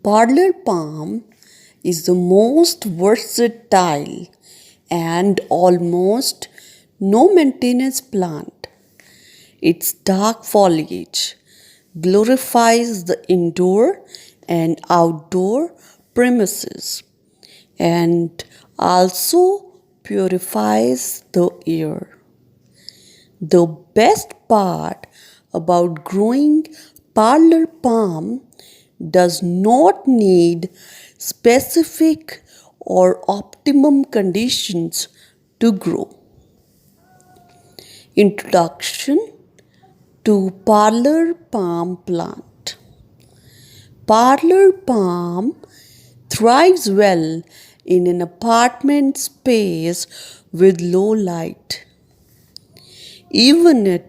Parlor palm is the most versatile and almost no maintenance plant. Its dark foliage glorifies the indoor and outdoor premises and also purifies the air. The best part about growing parlor palm does not need specific or optimum conditions to grow. Introduction to parlor palm plant. Parlor palm thrives well in an apartment space with low light. Even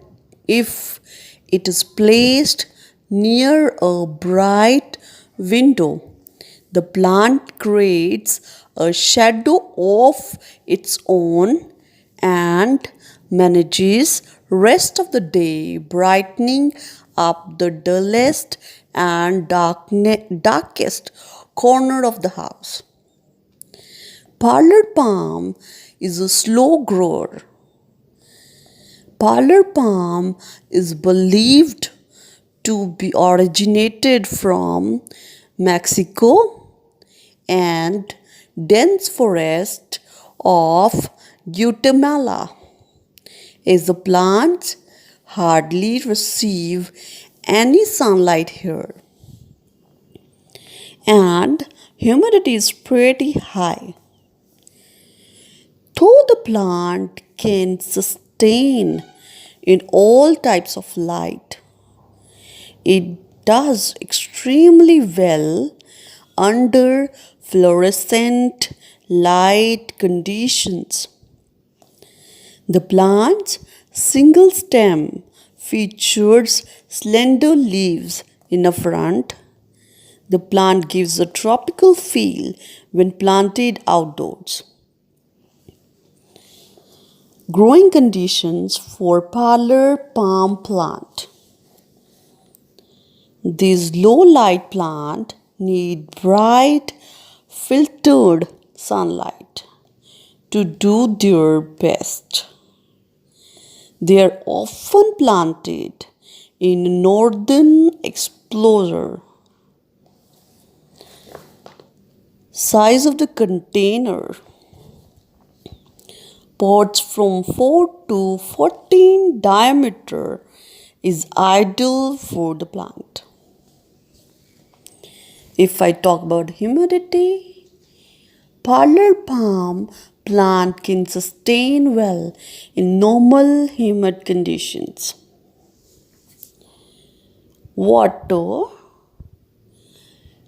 if it is placed near a bright window, the plant creates a shadow of its own and manages rest of the day, brightening up the dullest and darkest corner of the house. Parlor palm is a slow grower. Parlor palm is believed to be originated from Mexico and dense forest of Guatemala, as the plants hardly receive any sunlight here and humidity is pretty high. Though the plant can sustain in all types of light, it does extremely well under fluorescent light conditions. The plant's single stem features slender leaves in the front. The plant gives a tropical feel when planted outdoors. Growing conditions for parlor palm plant. These low light plant need bright filtered sunlight to do their best. They are often planted in northern exposure. Size of the container. Pots from 4 to 14 diameter is ideal for the plant. If I talk about humidity, parlor palm plant can sustain well in normal humid conditions. Water,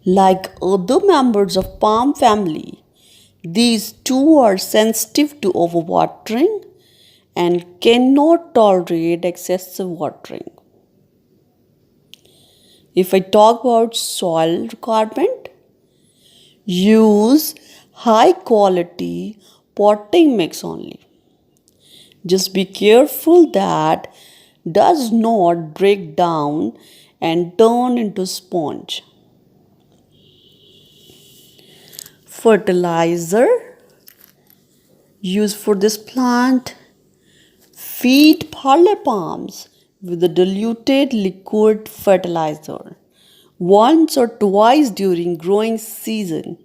like other members of palm family, these two are sensitive to overwatering and cannot tolerate excessive watering. If I talk about soil requirement, use high quality potting mix only. Just be careful that does not break down and turn into sponge. Fertilizer used for this plant. Feed parlor palms with a diluted liquid fertilizer once or twice during growing season.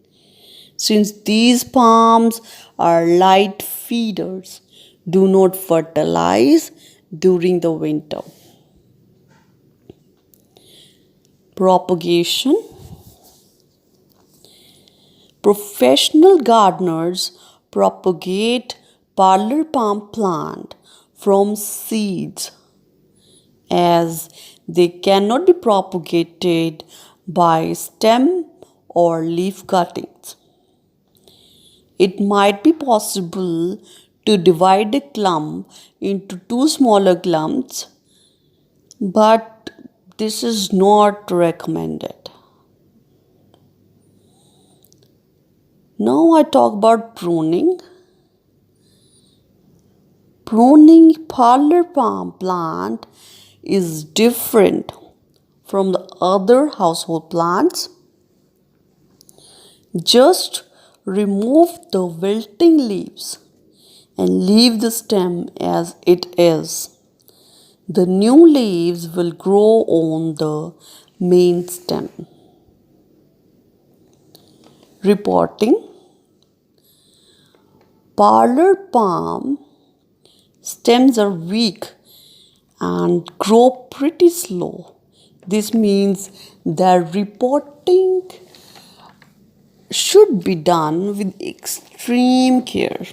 Since these palms are light feeders, do not fertilize during the winter. Propagation. Professional gardeners propagate parlor palm plant from seeds, as they cannot be propagated by stem or leaf cuttings. It might be possible to divide a clump into two smaller clumps, but this is not recommended. Now I talk about pruning. Pruning parlor palm plant is different from the other household plants. Just remove the wilting leaves and leave the stem as it is. The new leaves will grow on the main stem. Repotting. Parlor palm stems are weak and grow pretty slow. This means that repotting should be done with extreme care.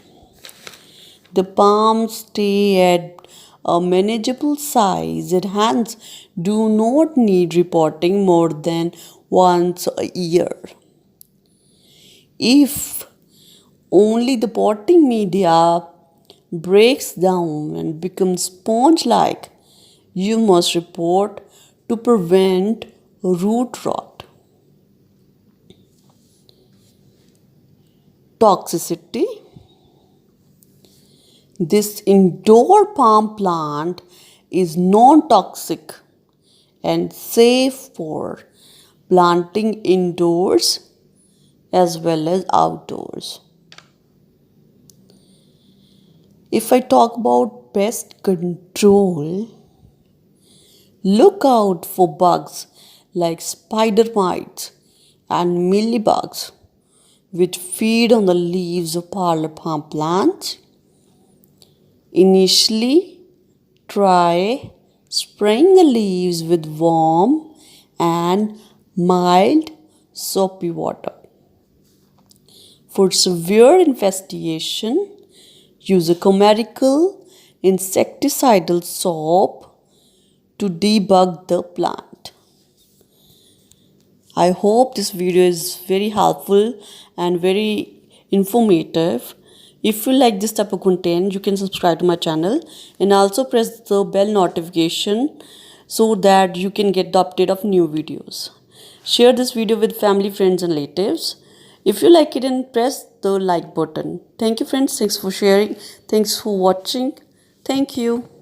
The palms stay at a manageable size and hence do not need repotting more than once a year. If only the potting media breaks down and becomes sponge like, you must repot to prevent root rot. Toxicity. This indoor palm plant is non-toxic and safe for planting indoors as well as outdoors. If I talk about pest control, look out for bugs like spider mites and mealybugs which feed on the leaves of parlor palm plants. Initially, try spraying the leaves with warm and mild soapy water. For severe infestation, use a chemical insecticidal soap to debug the plant. I hope this video is very helpful and very informative. If you like this type of content, you can subscribe to my channel and also press the bell notification so that you can get the update of new videos. Share this video with family, friends and relatives. If you like it, then press the like button. Thank you friends. Thanks for sharing. Thanks for watching. Thank you.